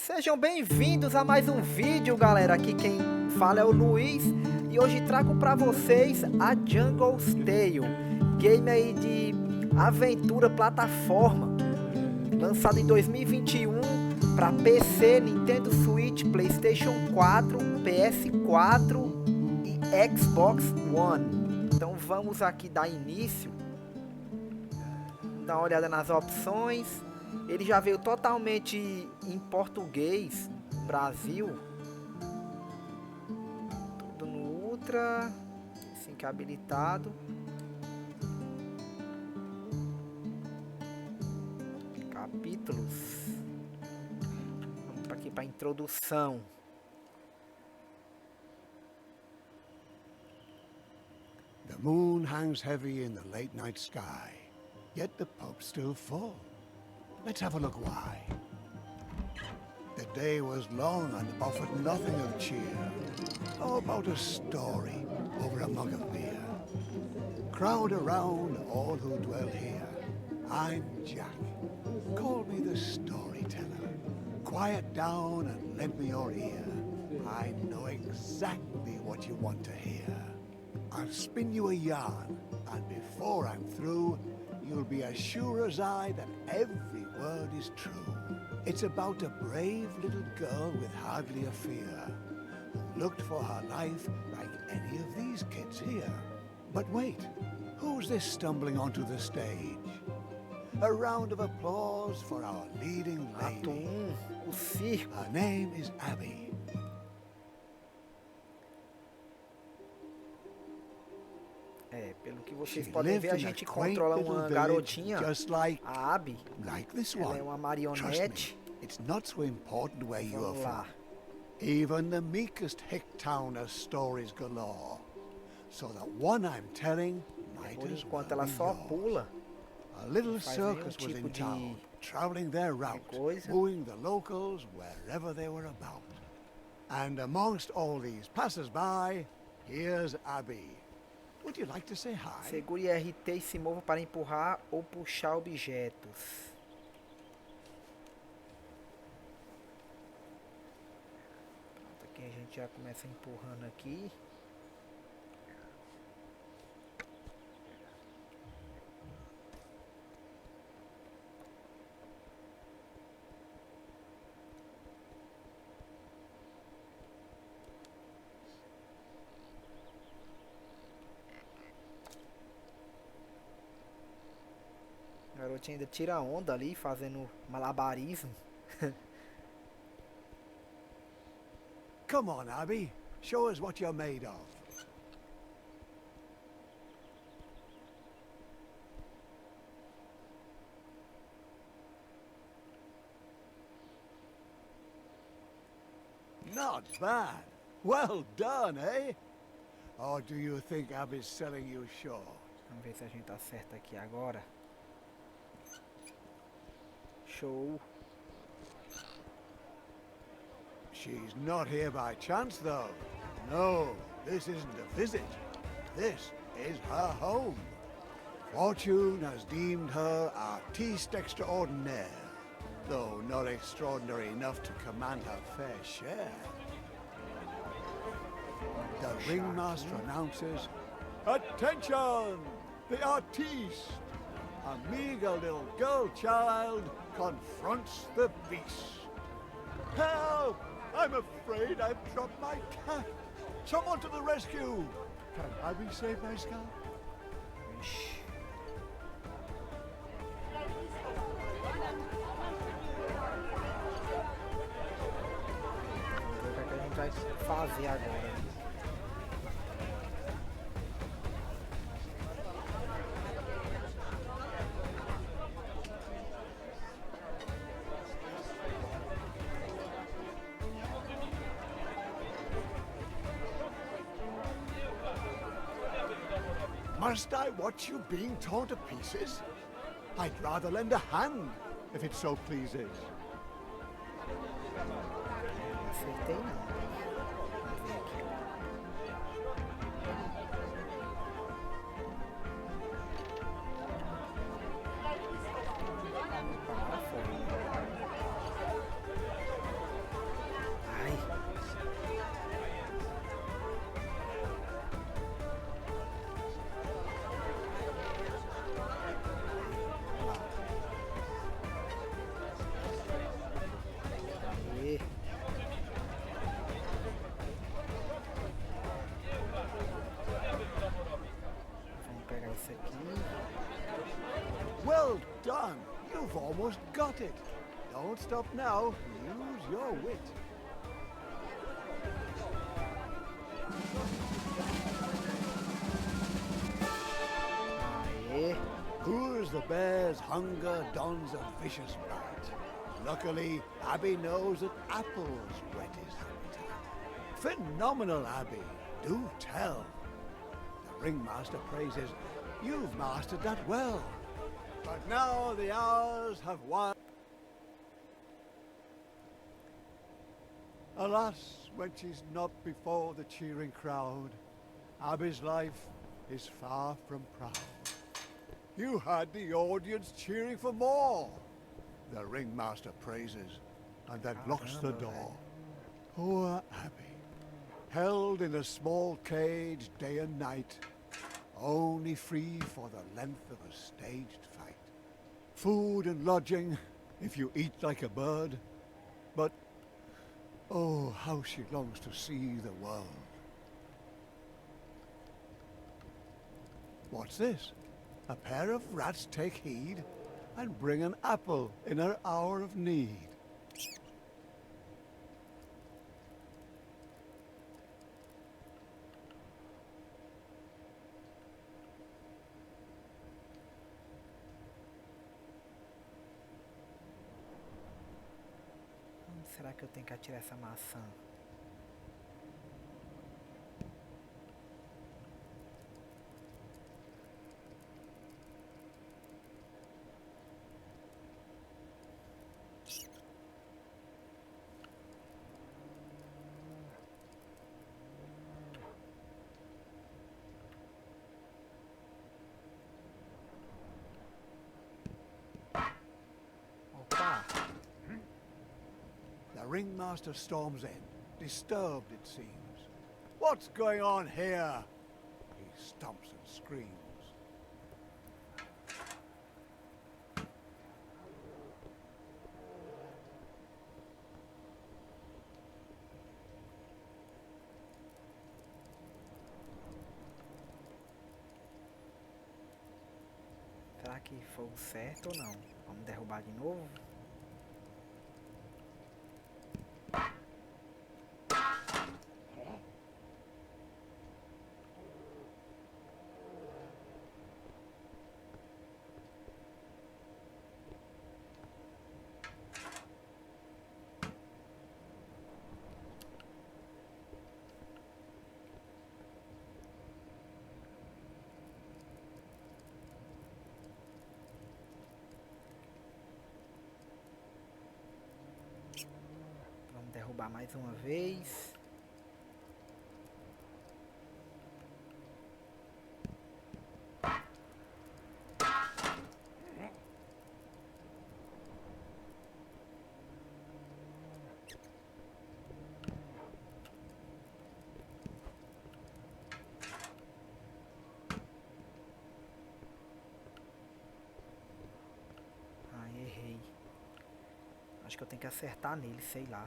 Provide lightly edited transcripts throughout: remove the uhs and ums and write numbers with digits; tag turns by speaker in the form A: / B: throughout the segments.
A: Sejam bem-vindos a mais um vídeo, galera. Aqui quem fala é o Luiz e hoje trago para vocês a Juggle's Tale, game aí de aventura plataforma, lançado em 2021 para PC, Nintendo Switch, PlayStation 4, PS4 e Xbox One. Então vamos aqui dar início, dar uma olhada nas opções. Ele já veio totalmente em português, Brasil. Tudo no Ultra, assim que é habilitado. Capítulos. Vamos aqui para a introdução.
B: The moon hangs heavy in the late night sky, yet the pub's still full. Let's have a look why. The day was long and offered nothing of cheer. How about a story over a mug of beer? Crowd around all who dwell here. I'm Jack. Call me the storyteller. Quiet down and lend me your ear. I know exactly what you want to hear. I'll spin you a yarn, and before I'm through, you'll be as sure as I that every word is true. It's about a brave little girl with hardly a fear, who looked for her life like any of these kids here. But wait, who's this stumbling onto the stage? A round of applause for our leading
A: Ato
B: lady.
A: 1, o circo.
B: Her name is Abby.
A: Pelo que vocês podem ver, a gente controla uma garotinha, a Abby. Ela é uma marionete.
B: It's not so important where you are
A: Vamos lá.
B: from. Even the meekest hick town has stories galore. So the one I'm telling might
A: Por
B: as well
A: enquanto ela
B: be
A: só
B: yours.
A: pula.
B: A little
A: faz nenhum
B: circus was
A: tipo
B: in
A: de
B: town, traveling their route,
A: coisa.
B: wooing the locals wherever they were about. And amongst all these passers-by, here's Abby. Would you like to say hi?
A: Segure RT e se mova para empurrar ou puxar objetos. Pronto, aqui a gente já começa empurrando aqui. A garotinha ainda tira onda ali, fazendo malabarismo.
B: Come on, Abby. Show us what you're made of. Not bad. Well done, eh? Or do you think Abby's selling you short?
A: Vamos ver se a gente acerta aqui agora. Show.
B: She's not here by chance, though. No, this isn't a visit. This is her home. Fortune has deemed her artiste extraordinaire, though not extraordinary enough to command her fair share. The ringmaster announces, "Attention! The artiste! A meager little girl child confronts the beast. Help! I'm afraid I've dropped my cat. Someone to the rescue! Can Abby save my scalp?"
A: Ixi. Vamos ver o que a gente vai fazer agora.
B: Must I watch you being torn to pieces? I'd rather lend a hand, if it so pleases.
A: Acertei não. Vamos ver aqui. Para, foi.
B: got it. Don't stop now. Use your wit.
A: Aê.
B: Cools the bear's hunger, dons a vicious bite. Luckily, Abby knows that apples whet his appetite. Phenomenal, Abby. Do tell. The ringmaster praises, you've mastered that well. But now the hours have won. Alas, when she's not before the cheering crowd, Abby's life is far from proud. You had the audience cheering for more. The ringmaster praises, and then locks the door. Poor Abby, held in a small cage day and night, only free for the length of a staged fight. Food and lodging, if you eat like a bird, but oh, how she longs to see the world. What's this? A pair of rats take heed and bring an apple in her hour of need.
A: Onde será que eu tenho que atirar essa maçã? Opa!
B: The ringmaster storms in, disturbed it seems. What's going on here? He stomps and screams.
A: Será que foi o certo ou não? Vamos derrubar de novo? Vamos derrubar mais uma vez. Ai, errei. Acho que eu tenho que acertar nele, sei lá.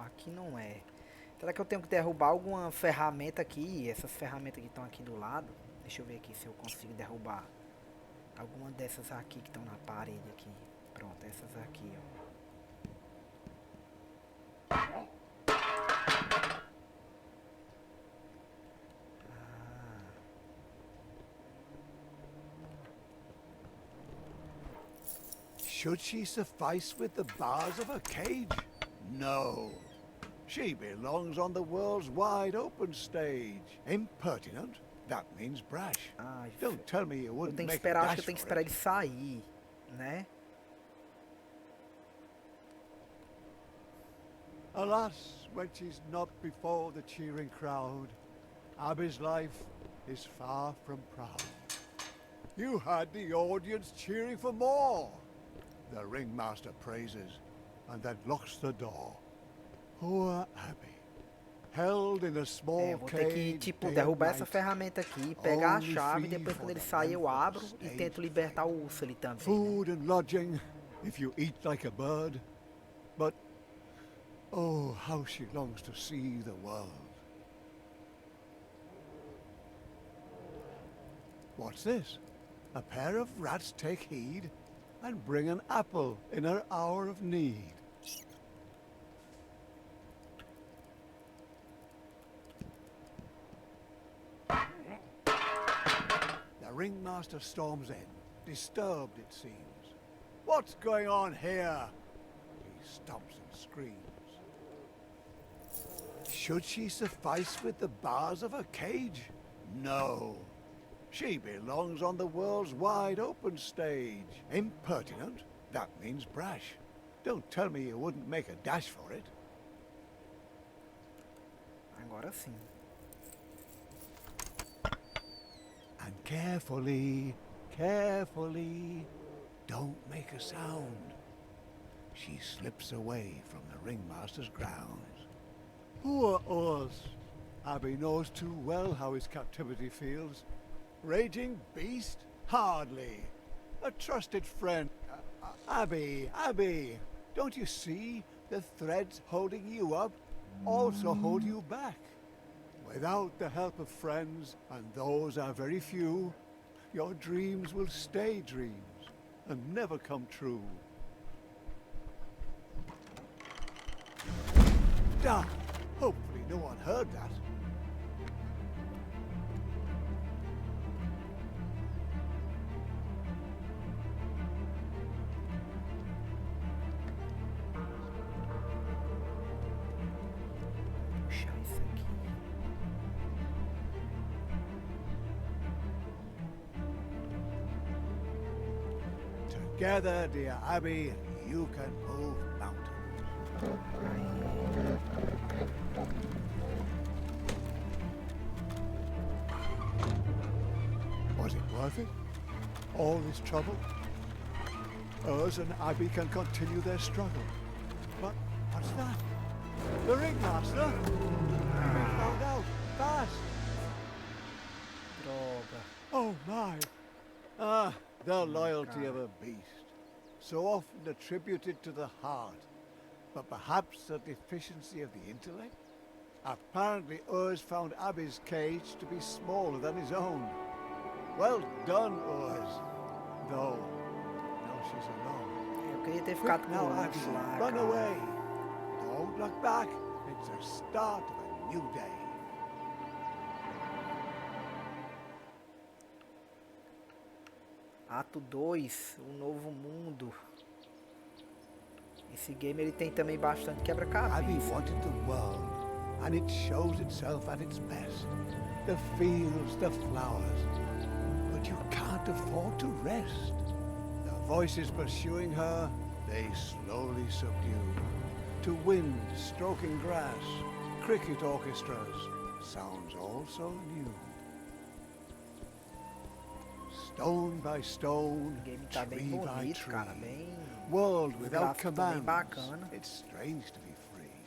A: aqui não é. Será que eu tenho que derrubar alguma ferramenta aqui? Essas ferramentas que estão aqui do lado. Deixa eu ver aqui se eu consigo derrubar alguma dessas aqui que estão na parede aqui. Pronto, essas aqui, ó.
B: Should she suffice with the bars of her cage? No. She belongs on the world's wide open stage. Impertinent? That means brash.
A: Ai,
B: Don't tell me you
A: eu
B: wouldn't
A: tenho que
B: make a
A: esperar, acho
B: dash
A: que eu tenho que
B: for
A: esperar
B: it.
A: ele sair, né?
B: Alas, when she's not before the cheering crowd, Abby's life is far from proud. You had the audience cheering for more. The ringmaster praises and then locks the door. Poor Abby, held in a small
A: Vou ter que,
B: cage,
A: tipo,
B: day and
A: derrubar essa
B: night,
A: ferramenta aqui, pegar a
B: only
A: chave,
B: free
A: depois
B: for
A: quando ele
B: the
A: sair eu
B: length of
A: abro
B: the
A: e
B: stage
A: tento libertar o urso ali também, né?
B: food and lodging, if you eat like a bird. But, oh, how she longs to see the world. What's this? A pair of rats take heed and bring an apple in her hour of need. The ringmaster storms in, disturbed it seems. What's going on here? He stomps and screams. Should she suffice with the bars of her cage? No. She belongs on the world's wide open stage. Impertinent? That means brash. Don't tell me you wouldn't make a dash for it.
A: Agora sim.
B: And carefully, carefully, don't make a sound. She slips away from the ringmaster's grounds. Poor us! Abby knows too well how his captivity feels. Raging beast? Hardly. A trusted friend. Abby, Abby, don't you see the threads holding you up also hold you back? Without the help of friends, and those are very few, your dreams will stay dreams and never come true. Duh! Hopefully no one heard that.
A: Puxar isso aqui.
B: Together, dear Abby, you can move mountains. Was it worth it? All this trouble? Us and Abby can continue their struggle. But what's that? The ringmaster? We found out fast.
A: Droga.
B: Oh my! Ah, the loyalty of a beast. So often attributed to the heart, but perhaps a deficiency of the intellect? Apparently Urs found Abby's cage to be smaller than his own. Well done, Urs. Though, now she's alone.
A: Eu queria ter ficado
B: Quick
A: com
B: now,
A: o
B: Abby,
A: urso lá,
B: run
A: cara.
B: away. Don't look back. It's the start of a new day.
A: Ato 2, o novo mundo. Esse game ele tem também bastante
B: Abby
A: quebra-cabeça.
B: wanted the world, and it shows itself at its best. The fields, the flowers. But you can't afford to rest. The voices pursuing her, they slowly subdue. To wind stroking grass, cricket orchestras, sounds all so new. Stone by stone,
A: O game tá bem
B: tree by
A: bonito,
B: tree.
A: cara. Bem.
B: World
A: Os
B: without
A: gráficos tão bem
B: commands.
A: bacana.
B: It's strange to be free.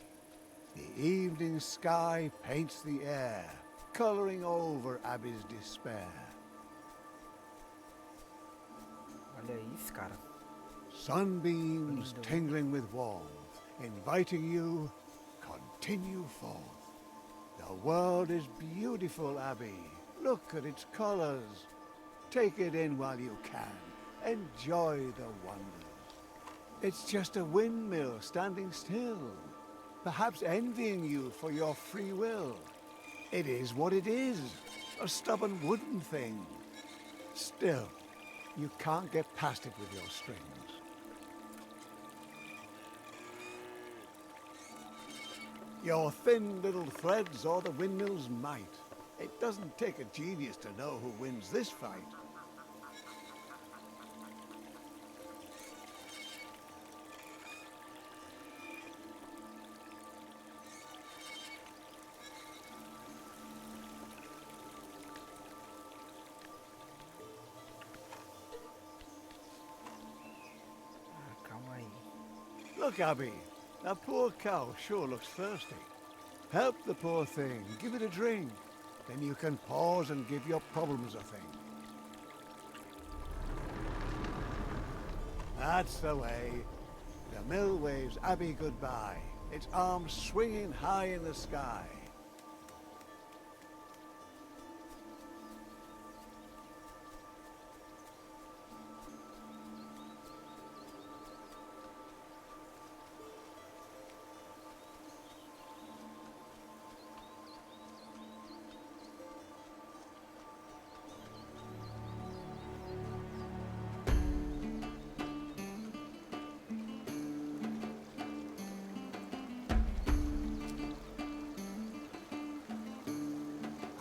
B: The evening sky paints the air, coloring over Abby's despair.
A: Olha isso, cara.
B: Sunbeams
A: Lindo.
B: tingling with warmth, inviting you, continue forth. The world is beautiful, Abby. Look at its colors. Take it in while you can. Enjoy the wonders. It's just a windmill standing still, perhaps envying you for your free will. It is what it is, a stubborn wooden thing. Still, you can't get past it with your strings. Your thin little threads or the windmill's might. It doesn't take a genius to know who wins this fight.
A: Calma aí.
B: Look, Abby, that poor cow sure looks thirsty. Help the poor thing, give it a drink. Then you can pause and give your problems a think. That's the way. The mill waves Abby goodbye, its arms swinging high in the sky.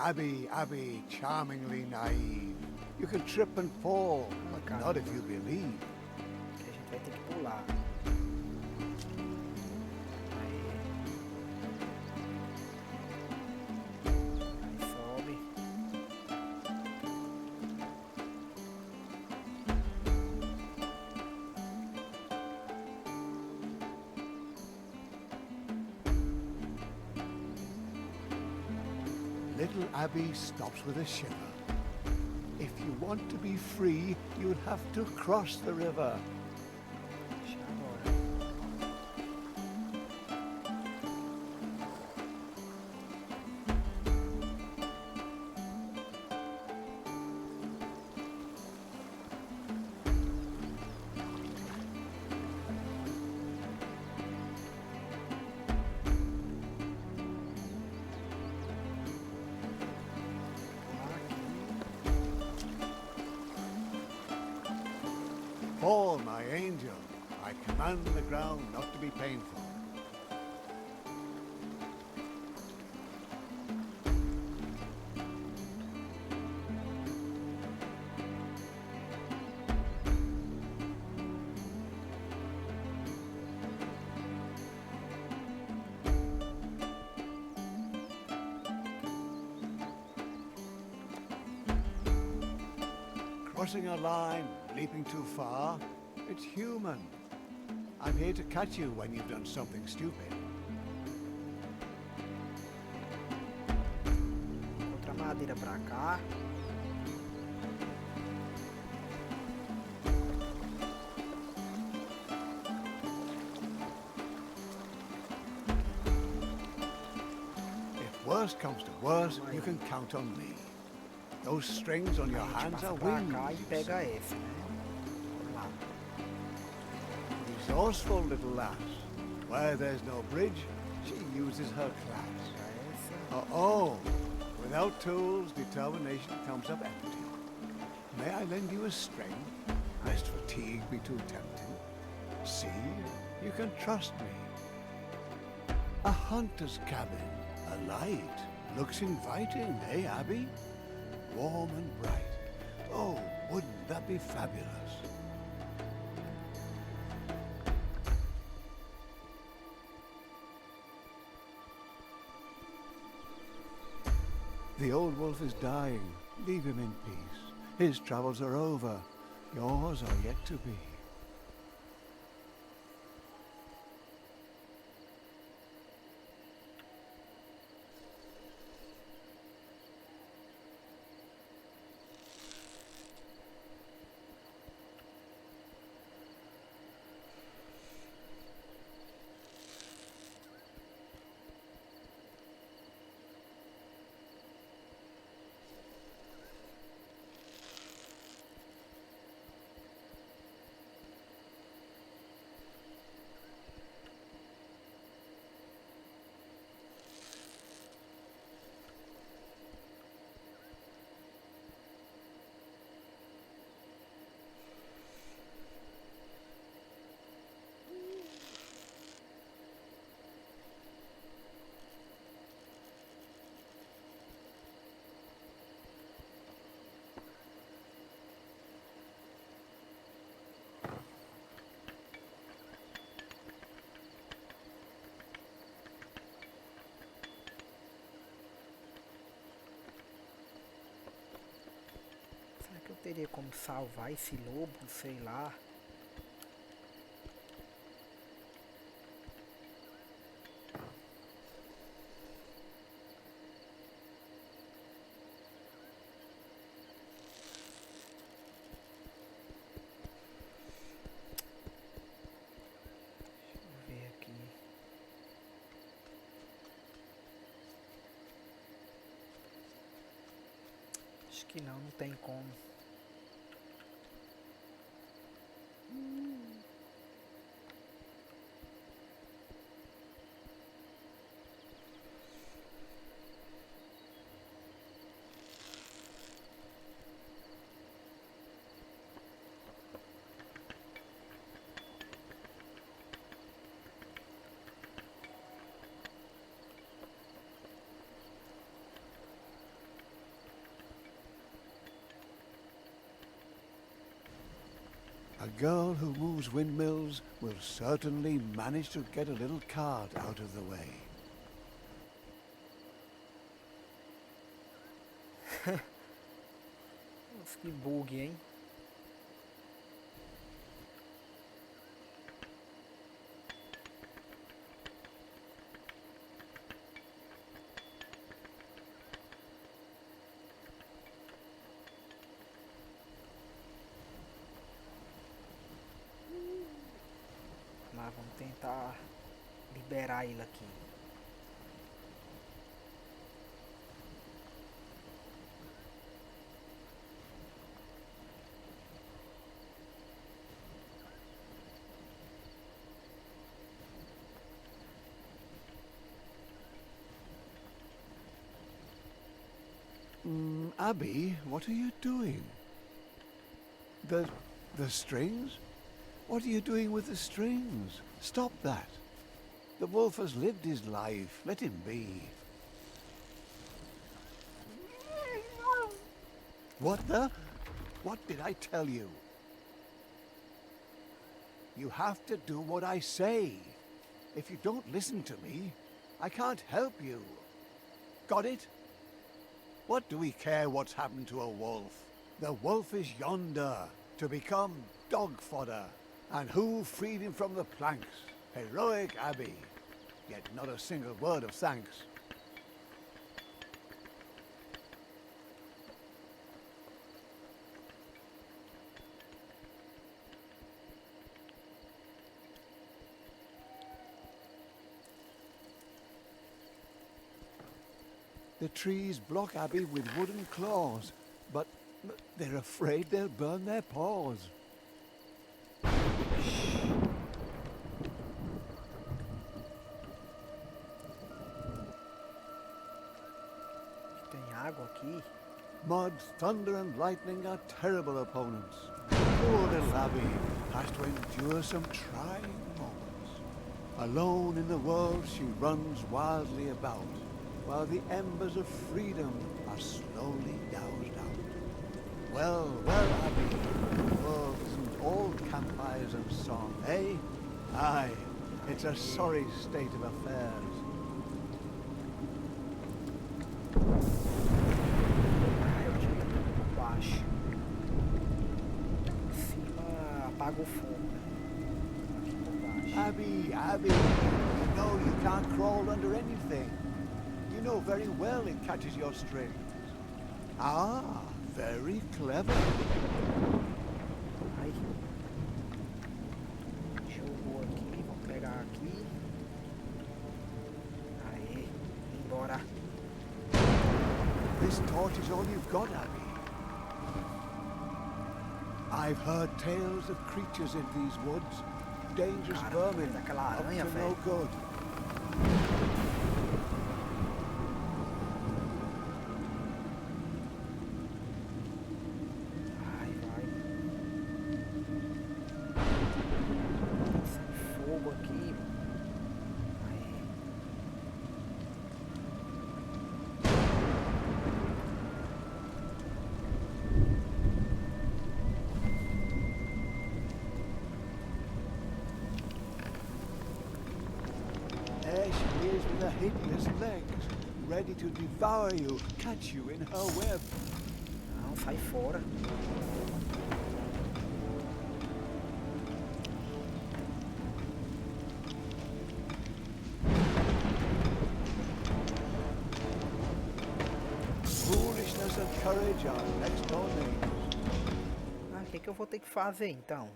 B: Abby, Abby, charmingly naive. You can trip and fall, but not if you believe.
A: Que a gente vai ter que pular. Aí sobe.
B: Little Abby stops with a shiver. If you want to be free, you'd have to cross the river.
A: Deixa agora.
B: Fall, my angel. I command the ground not to be painful. Crossing a line, leaping too far, it's human. I'm here to catch you when you've done something stupid.
A: Outra madeira pra cá.
B: If worst comes to worst, you can count on me. Those strings on your hands are
A: Pra
B: wings.
A: cá e
B: you
A: pega
B: see.
A: esse, né? Vamos lá.
B: Resourceful little lass. Where there's no bridge, she uses her class.
A: Pega essa.
B: Oh, without tools, determination comes up empty. May I lend you a string, lest fatigue be too tempting? See, you can trust me. A hunter's cabin, a light, looks inviting, eh, Abby? Warm and bright. Oh, wouldn't that be fabulous? The old wolf is dying. Leave him in peace. His travels are over. Yours are yet to be.
A: teria como salvar esse lobo, sei lá. Acho que não, não tem como.
B: A girl who moves windmills will certainly manage to get a little cart out of the way.
A: Nossa, que bug, hein? Mas vamos tentar liberar ele aqui.
B: Abby, what are you doing? The strings? What are you doing with the strings? Stop that. The wolf has lived his life. Let him be. What the? What did I tell you? You have to do what I say. If you don't listen to me, I can't help you. Got it? What do we care what's happened to a wolf? The wolf is yonder, to become dog fodder. And who freed him from the planks? Heroic Abby. Yet not a single word of thanks. The trees block Abby with wooden claws, but they're afraid they'll burn their paws.
A: Tem água aqui.
B: Mud, thunder and lightning are terrible opponents. Poor little Abby has to endure some trying moments. Alone in the world she runs wildly about, while the embers of freedom are slowly doused out. Well, Abby, the world isn't all campfires and song, eh? Aye, it's a sorry state of affairs.
A: Eu tinha que ir por baixo. Em cima apaga o fogo, né? Aqui por baixo.
B: Abby, you know you can't crawl under anything. You know very well it catches your strings. Ah, very clever.
A: Ai. Jogou aqui, vamos pegar aqui. Aê, embora.
B: This torch is all you've got, Abby. I've heard tales of creatures in these woods. Dangerous vermin,
A: aquela
B: up
A: aranha,
B: to no
A: velho.
B: good.
A: Vai. Sem fogo aqui. Aí.
B: There she is with her hideous legs, ready to devour you, catch you in her web.
A: Não, sai fora.
B: and courage are next door neighbors.
A: Ah, o que eu vou ter que fazer então?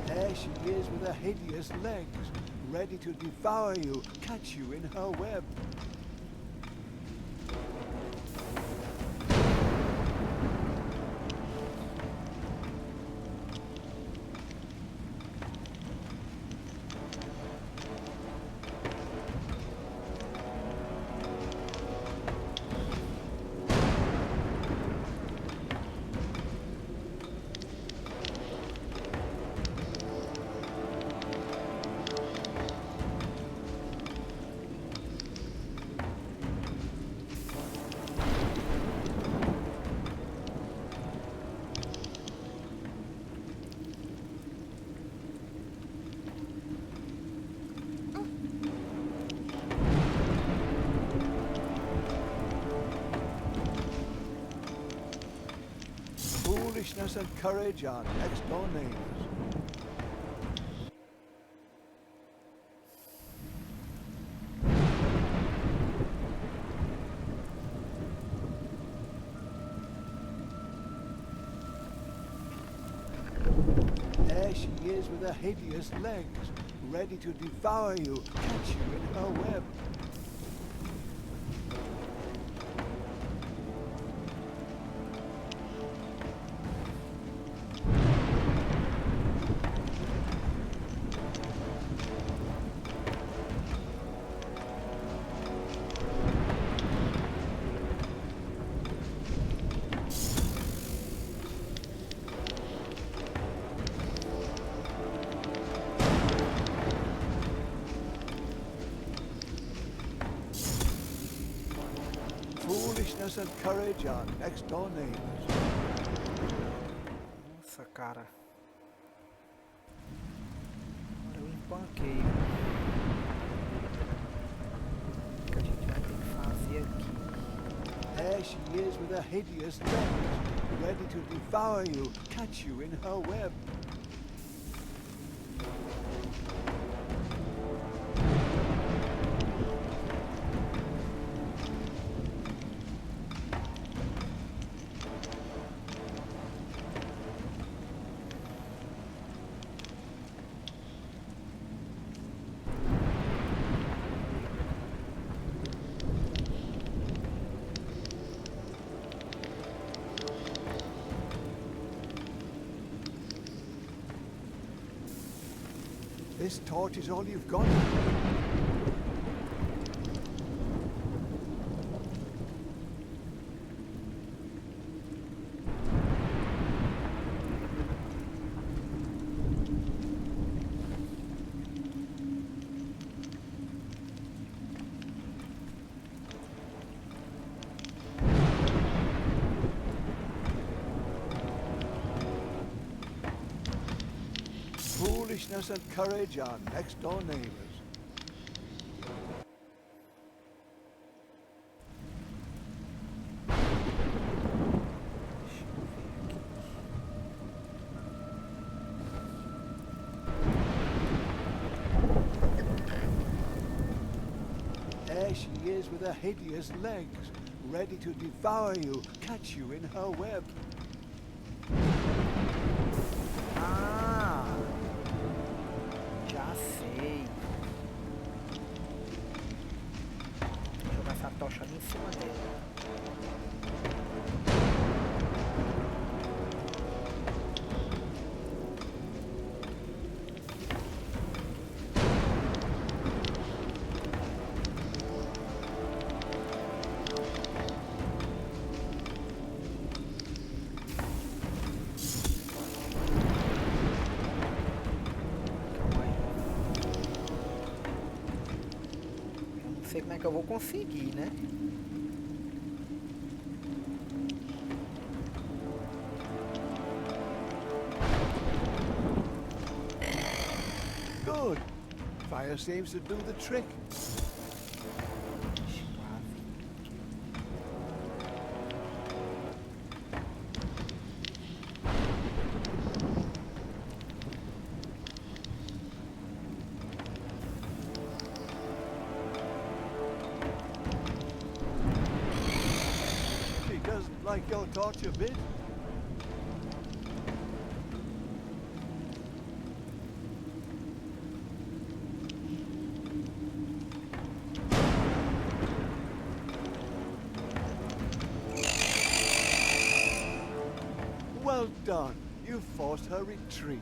B: There she is with her hideous legs, ready to devour you, catch you in her web. Foolishness and courage are next door neighbors. There she is with her hideous legs, ready to devour you, catch you in her web. Foolishness and courage are next door neighbors.
A: Nossa, cara. Agora eu empanquei. O que a gente vai ter que fazer aqui?
B: There she is with her hideous legs, ready to devour you, catch you in her web. This torch is all you've got. Foolishness and courage are next door neighbors. There she is with her hideous legs, ready to devour you, catch you in her web.
A: Ah! Já sei. Vou jogar essa tocha ali em cima dele. Não sei como é que eu vou conseguir, né?
B: Good. Fire seems to do the trick. like your torture bit? Well done. You forced her retreat.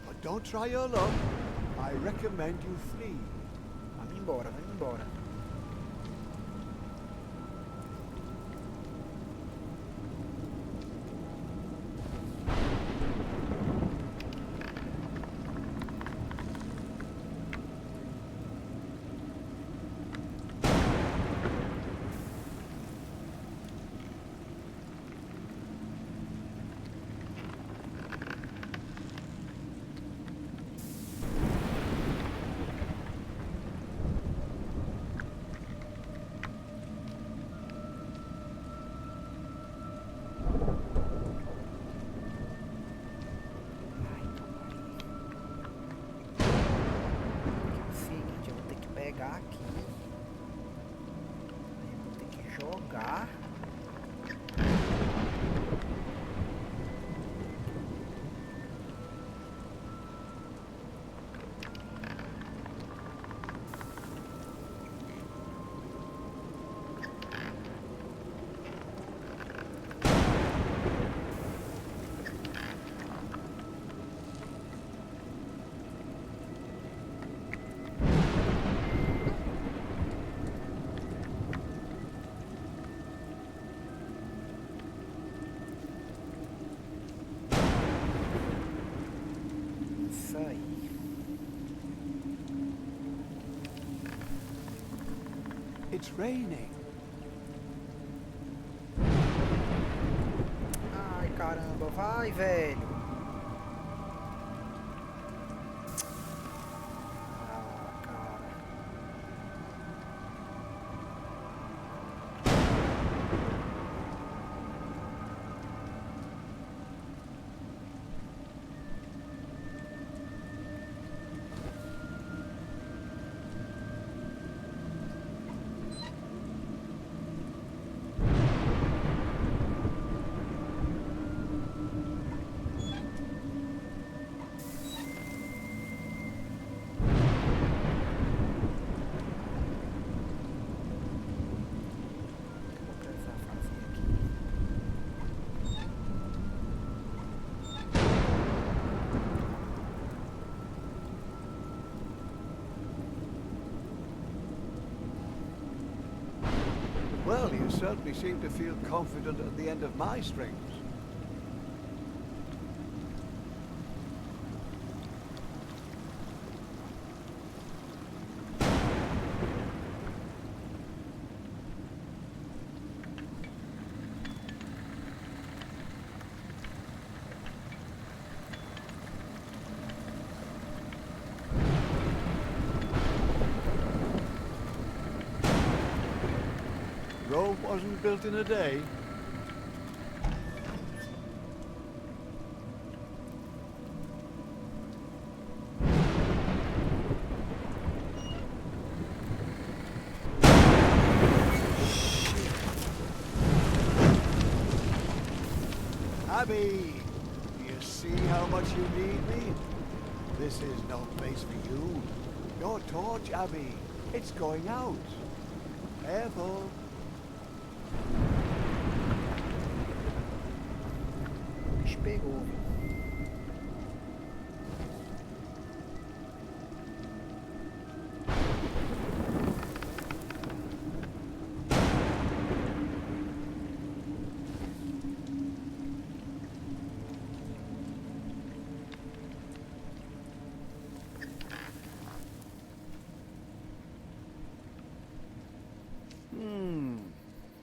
B: But don't try your luck. I recommend you flee.
A: Vamos embora, vamos embora. Pegar aqui, vou ter que jogar.
B: It's raining.
A: Ai, caramba, vai, velho. Ah, cara.
B: Well, you certainly seem to feel confident at the end of my strings. Rome wasn't built in a day. Abby, do you see how much you need me? This is no place for you. Your torch, Abby. It's going out. Careful.
A: O bicho pegou, viu?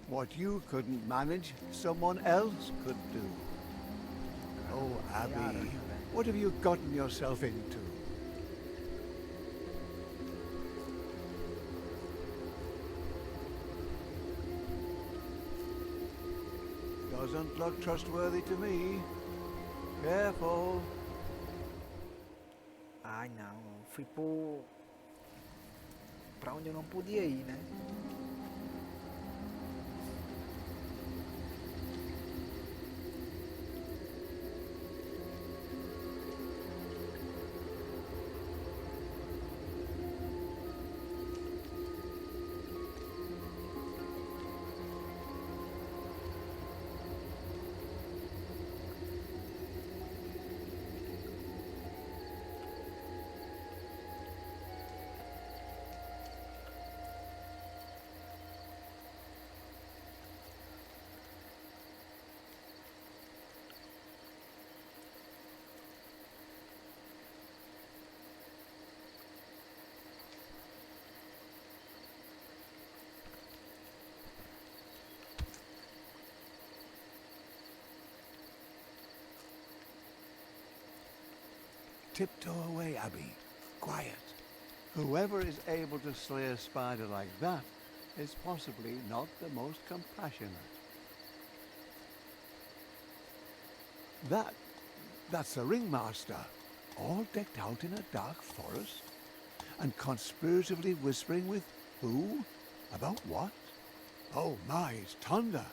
B: What you couldn't manage, someone else could do. Oh, Abby, what have you gotten yourself into? Doesn't look trustworthy to me. Careful.
A: Ai, não. Fui pra onde eu não podia ir, né?
B: Tiptoe away, Abby. Quiet.
C: Whoever is able to slay a spider like that is possibly not the most compassionate. That's the ringmaster, all decked out in a dark forest, and conspiratively whispering with who? About what? Oh my, it's Tonda,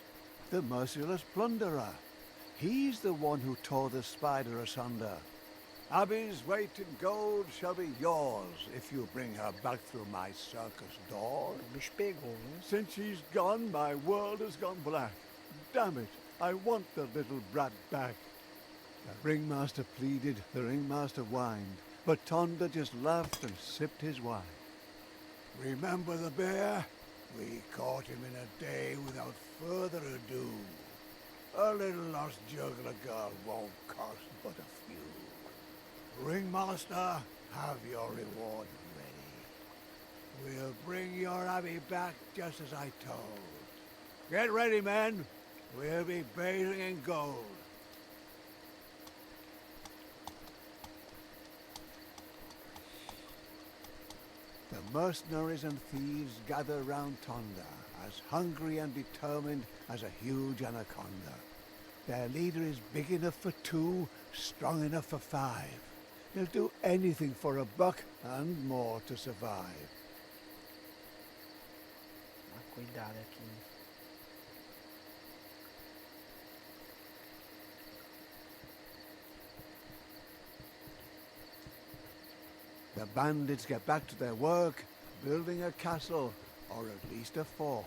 C: the merciless plunderer. He's the one who tore the spider asunder. Abby's weight in gold shall be yours if you bring her back through my circus door.
A: O bicho pegou, viu?
C: Since she's gone, my world has gone black. Damn it, I want the little brat back. The ringmaster pleaded, the ringmaster whined, but Tonda just laughed and sipped his wine.
B: Remember the bear? We caught him in a day without further ado. A little lost juggler girl won't cost but a few. Ringmaster, have your reward ready. We'll bring your Abbey back just as I told. Get ready, men. We'll be bathing in gold.
C: The mercenaries and thieves gather round Tonda, as hungry and determined as a huge anaconda. Their leader is big enough for 2, strong enough for 5. He'll do anything for a buck and more to survive.
A: Cuidado aqui.
C: The bandits get back to their work, building a castle, or at least a fort.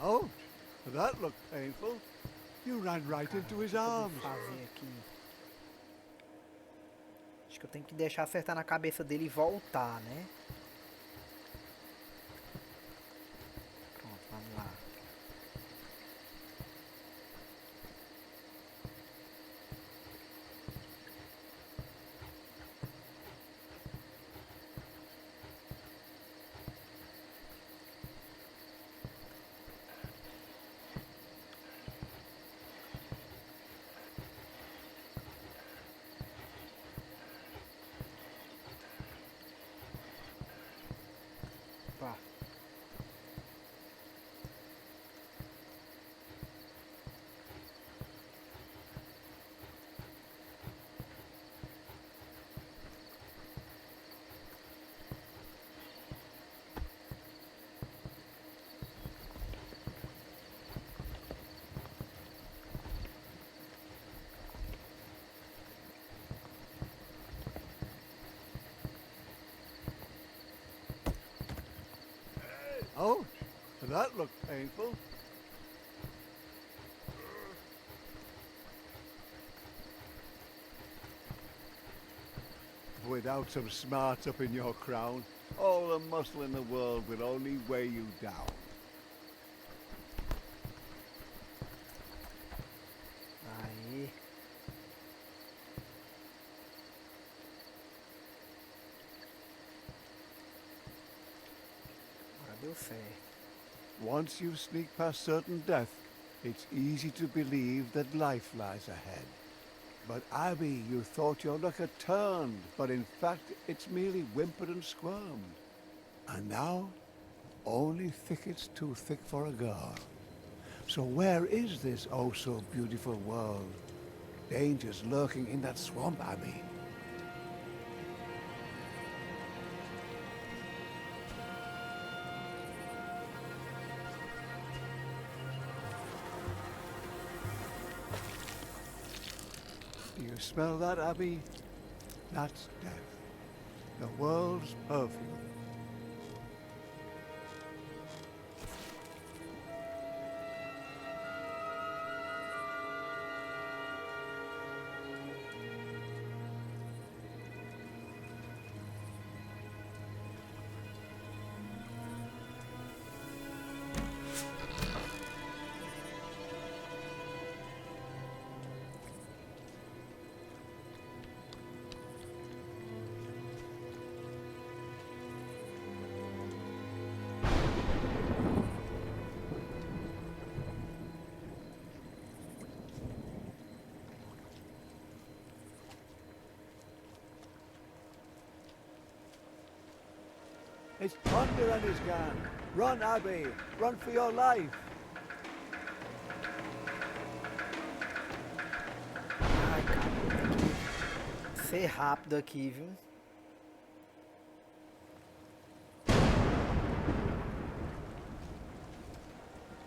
C: Ouch! That looked painful. You ran right into his arms.
A: Fazer aqui. Acho que eu tenho que deixar acertar na cabeça dele e voltar, né? Pronto, vamos lá. Pá.
C: Ouch! That looked painful. Without some smarts up in your crown, all the muscle in the world will only weigh you down.
A: Aí. Agora deu certo.
C: Once you sneak past certain death, it's easy to believe that life lies ahead. But Abby, you thought your luck had turned, but in fact it's merely whimpered and squirmed. And now, only thickets too thick for a girl. So where is this oh so beautiful world? Dangers lurking in that swamp, Abby. Do you smell that, Abby? That's death. The world's perfume. It's thunder and his gang. Run, Abby. Run for your life.
A: Ai, cara, tem que ser rápido aqui, viu?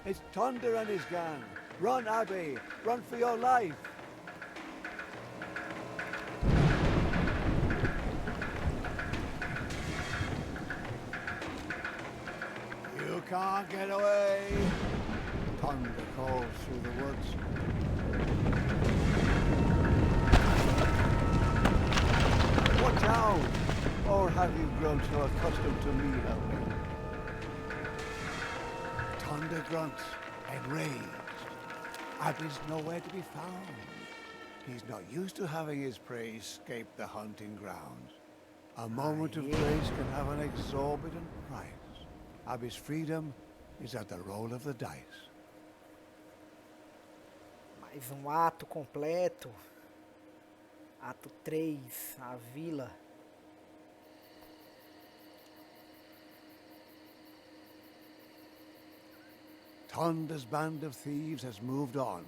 C: It's thunder and his gang. Run, Abby. Run for your life. You can't get away. Thunder calls through the woods. Watch out! Or have you grown so accustomed to me helping? Thunder grunts, enraged. Abby's nowhere to be found. He's not used to having his prey escape the hunting grounds. A moment of grace can have an exorbitant price. Abby's freedom is at the roll of the dice.
A: Mais ato completo. Ato 3, a vila.
C: Thunder's band of thieves has moved on,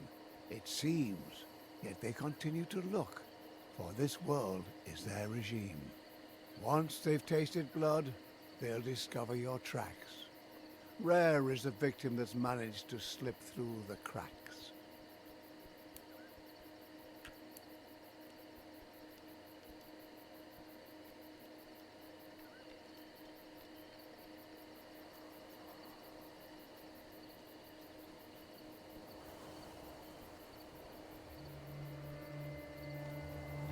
C: it seems, yet they continue to look, for this world is their regime. Once they've tasted blood, they'll discover your tracks. Rare is the victim that's managed to slip through the cracks.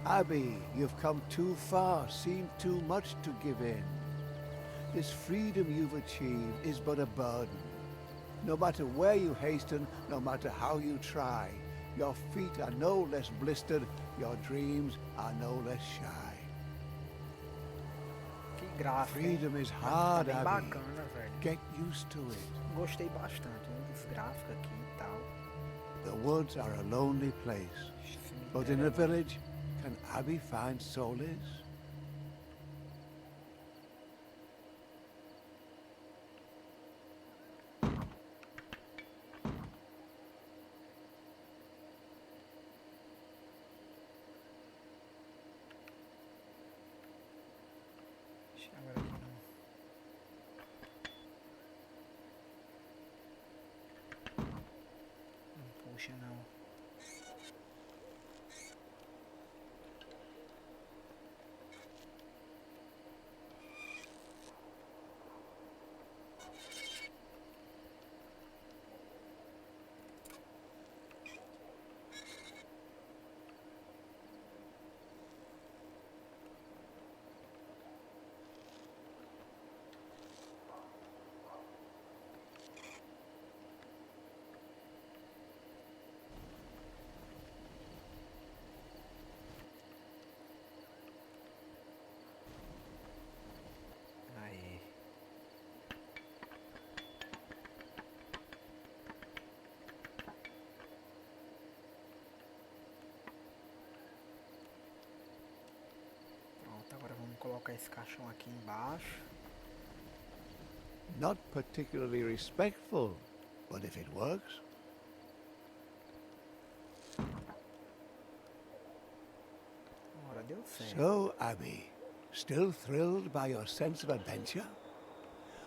C: Abby, you've come too far, seen too much to give in. This freedom you've achieved is but a burden. No matter where you hasten, no matter how you try, your feet are no less blistered, your dreams are no less shy.
A: Que gráfico, hein?
C: Freedom is
A: Tá
C: hard,
A: bem
C: Abby.
A: bacana, velho.
C: Get used to it.
A: Gostei bastante, né, dos gráficos aqui e tal.
C: The woods are a lonely place, but in a village, can Abby find solace?
A: Deixa eu agora aqui não puxa não. Aí. Pronto, agora vamos colocar esse caixão aqui embaixo.
C: Not particularly respectful, but if it works.
A: Agora deu certo.
C: So, Abby, still thrilled by your sense of adventure?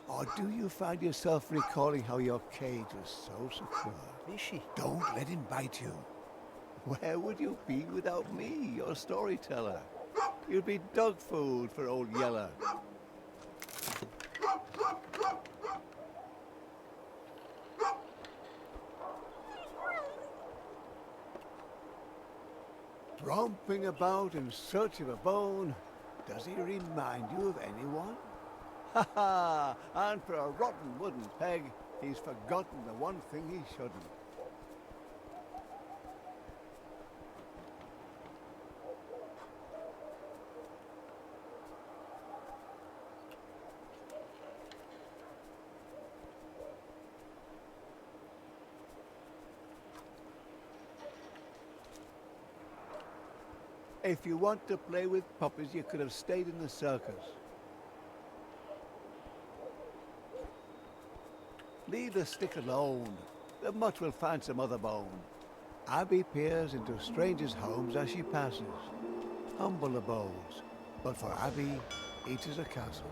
C: Or do you find yourself recalling how your cage was so secure?
A: Vixe,
C: Don't let him bite you. Where would you be without me, your storyteller? You'd be dog food for old Yeller. Romping about in search of a bone, does he remind you of anyone? Ha ha! And for a rotten wooden peg, he's forgotten the one thing he shouldn't. If you want to play with puppies, you could have stayed in the circus. Leave the stick alone. The mutt will find some other bone. Abby peers into strangers' homes as she passes. Humble abodes, but for Abby, each is a castle.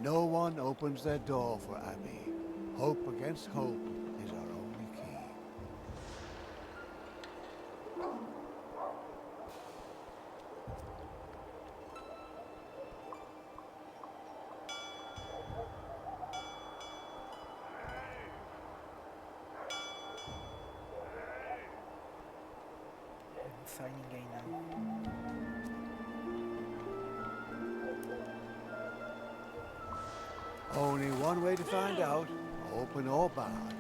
C: No one opens their door for Abby. Hope against hope is our only key.
A: Não sai ninguém não.
C: Only one way to find out, open or barred.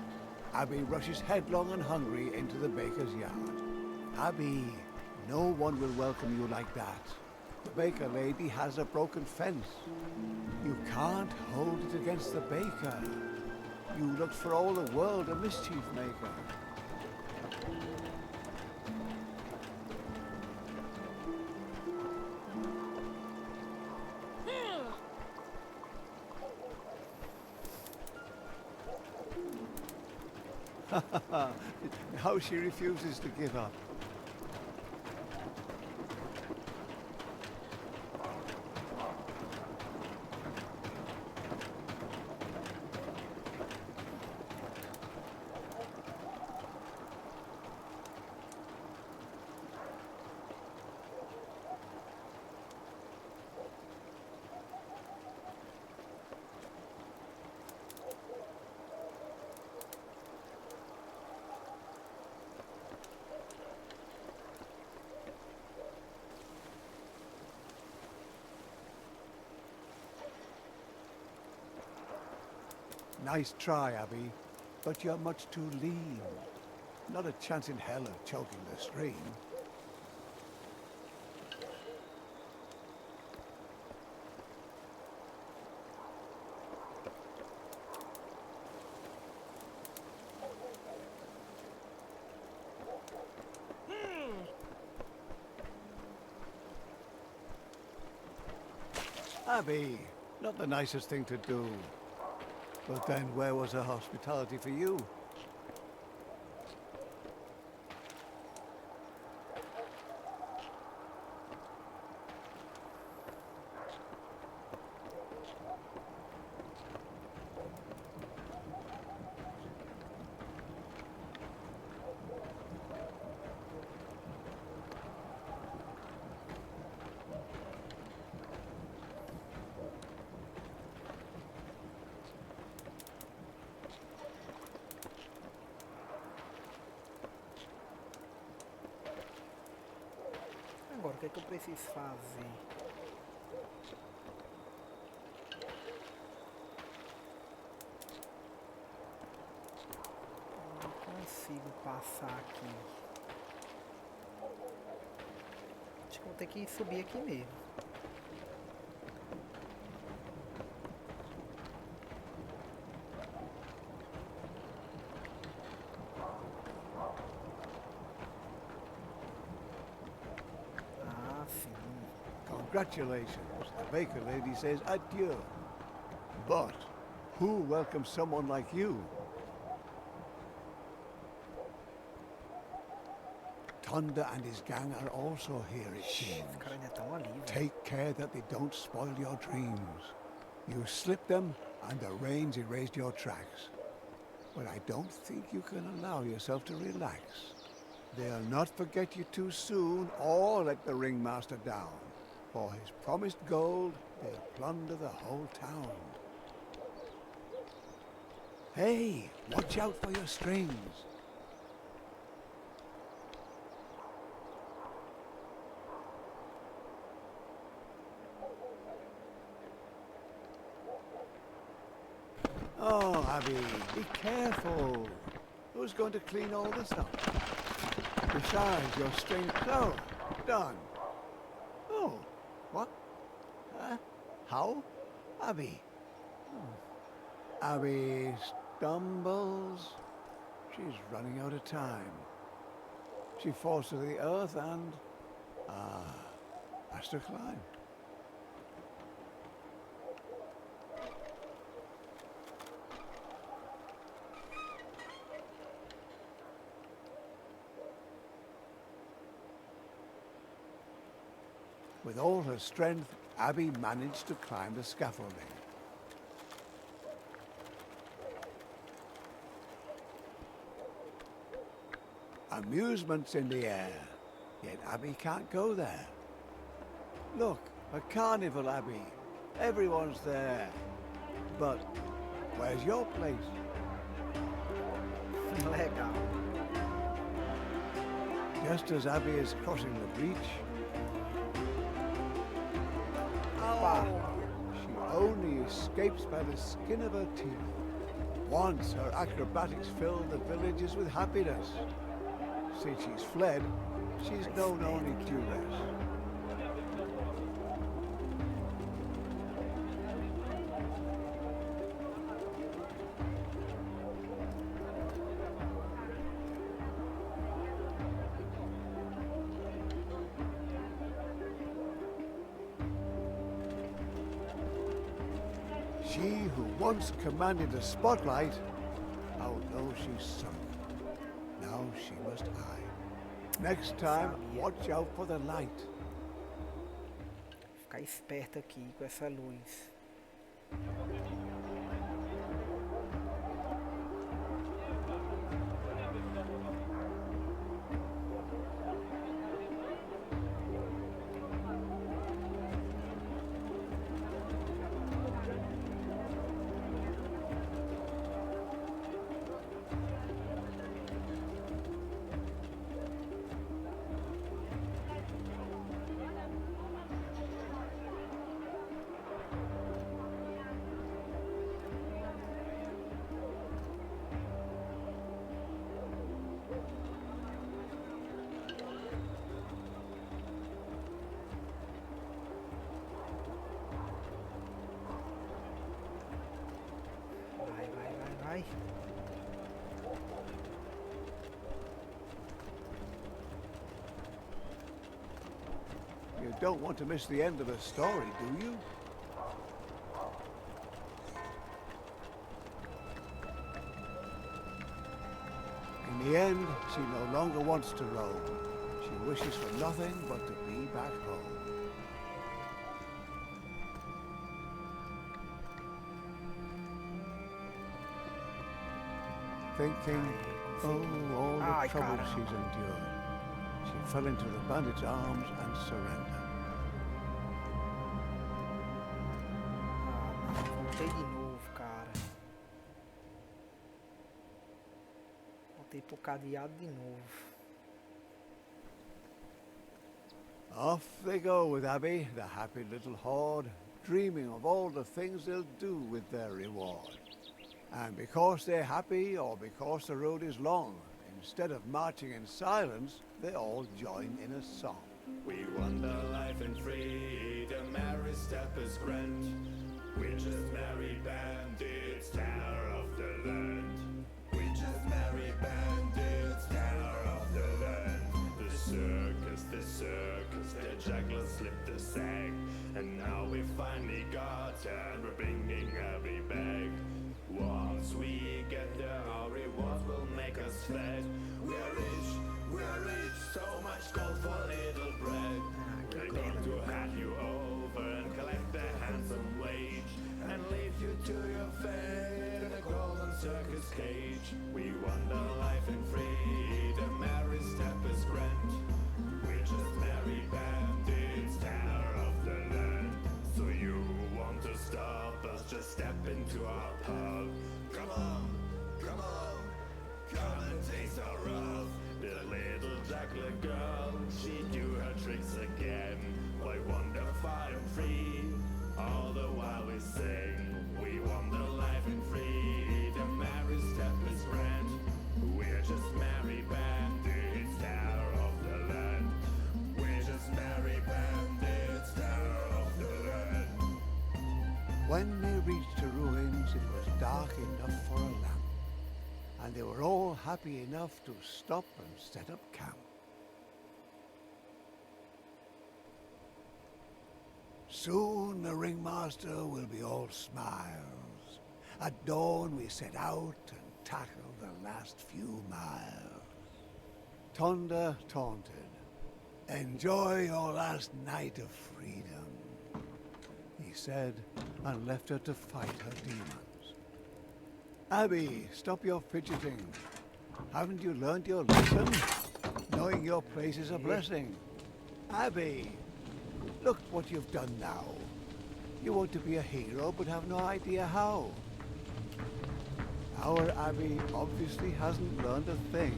C: Abby rushes headlong and hungry into the baker's yard. Abby, no one will welcome you like that. The baker lady has a broken fence. You can't hold it against the baker. You looked for all the world a mischief maker. How she refuses to give up. Nice try, Abby, but you're much too lean. Not a chance in hell of choking the stream. Abby, not the nicest thing to do. But then where was her hospitality for you?
A: Agora, o que é que eu preciso fazer? Não consigo passar aqui. Acho que vou ter que subir aqui mesmo.
C: Congratulations, the baker lady says adieu. But who welcomes someone like you? Thunder and his gang are also here, it seems.
A: Esse cara ainda tá ali, velho.
C: Take care that they don't spoil your dreams. You slipped them and the rains erased your tracks. But I don't think you can allow yourself to relax. They'll not forget you too soon or let the ringmaster down. For his promised gold, they'll plunder the whole town. Hey, watch out for your strings. Oh, Abby, be careful. Who's going to clean all this up? Besides, your string... Oh, done. Oh, what? How? Abby. Abby stumbles. She's running out of time. She falls to the earth and... has to climb. With all her strength, Abby managed to climb the scaffolding. Amusement's in the air, yet Abby can't go there. Look, a carnival, Abby. Everyone's there. But where's your place?
A: Legal.
C: Just as Abby is crossing the breach, she only escapes by the skin of her teeth. Once her acrobatics filled the villagers with happiness. Since she's fled, she's known only duress. She who once commanded the spotlight, how low she's sunk. Now she must hide. Next time, watch out for the light.
A: Ficar esperto aqui com essa luz. Vai.
C: You don't want to miss the end of the story, do you? In the end, she no longer wants to roam. She wishes for nothing but to be back home. Thinking, oh, all the trouble she's endured. She fell into the bandit's arms and surrendered.
A: Voltei de novo, cara. Voltei pro cadeado de novo.
C: Off they go with Abby, the happy little horde, dreaming of all the things they'll do with their reward. And because they're happy, or because the road is long, instead of marching in silence, they all join in a song.
D: We wander life in freedom, every step is grand. We just merry bandits, terror of the land. We just merry bandits, terror of the land. The circus, the juggler slipped the sack. And now we finally got her, and we're bringing Abby back. Once we get there, our rewards will make us fat. We're rich, so much gold for little bread. We're going to hand you over and collect the handsome wage, and leave you to your fate in a golden circus cage. We wander life in freedom, every step is to our pub. Come on, come on, come and taste our rub. The little juggler girl, she do her tricks again. Why wander far and free? All the while we sing, we wander life and free. The merry step is grand. We're just merry bandits, terror of the land. We're just merry bandits, terror of the land.
C: When they reached the ruins, it was dark enough for a lamp, and they were all happy enough to stop and set up camp. Soon the ringmaster will be all smiles. At dawn we set out and tackle the last few miles. Tonda taunted, "Enjoy your last night of freedom," he said, and left her to fight her demons. Abby, stop your fidgeting. Haven't you learned your lesson? Knowing your place is a blessing. Abby, look what you've done now. You want to be a hero but have no idea how. Our Abby obviously hasn't learned a thing.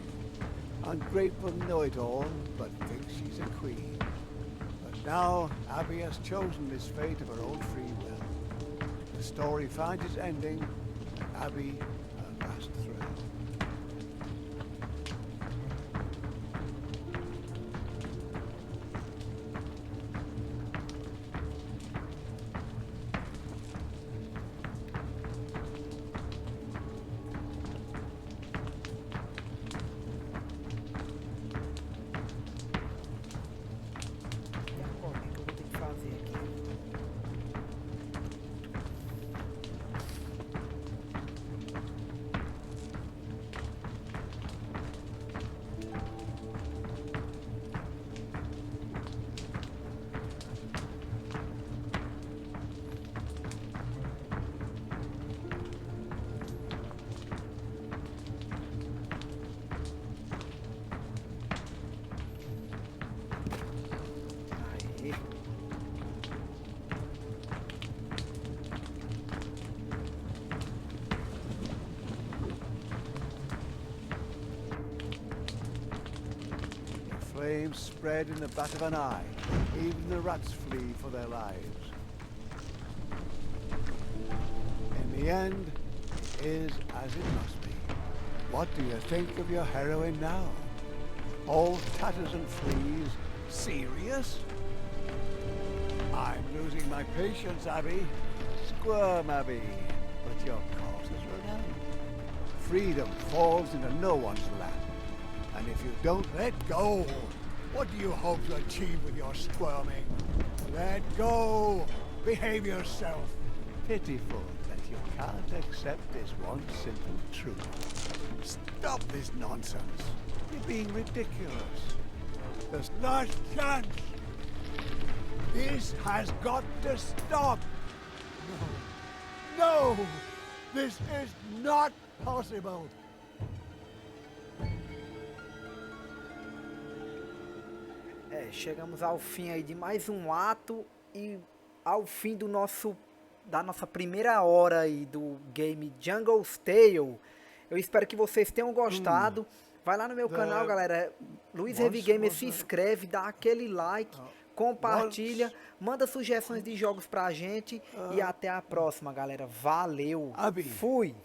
C: Ungrateful know-it-all, but thinks she's a queen. But now Abby has chosen this fate of her own free will. The story finds its ending, and Abby her last thrill.
A: E agora, o que eu vou ter que fazer aqui? Aí.
C: The flames spread in the bat of an eye. Even the rats flee for their lives. In the end, it is as it must be. What do you think of your heroine now? All tatters and fleas? Serious? I'm losing my patience, Abby. Squirm, Abby. But your cause is renowned. Freedom falls into no one's lap. And if you don't let go, what do you hope to achieve with your squirming? Let go! Behave yourself! Pitiful that you can't accept this one simple truth. Stop this nonsense. You're being ridiculous. There's last chance. This has got to stop. No! No! This is not possible.
A: Chegamos ao fim aí de mais um ato e ao fim da nossa primeira hora aí do game Jungle's Tale. Eu espero que vocês tenham gostado. Vai lá no meu canal, galera. Luiz Heavy Gamer, se inscreve, dá aquele like, compartilha, manda sugestões de jogos pra gente e até a próxima, galera. Valeu.
C: Abby.
A: Fui.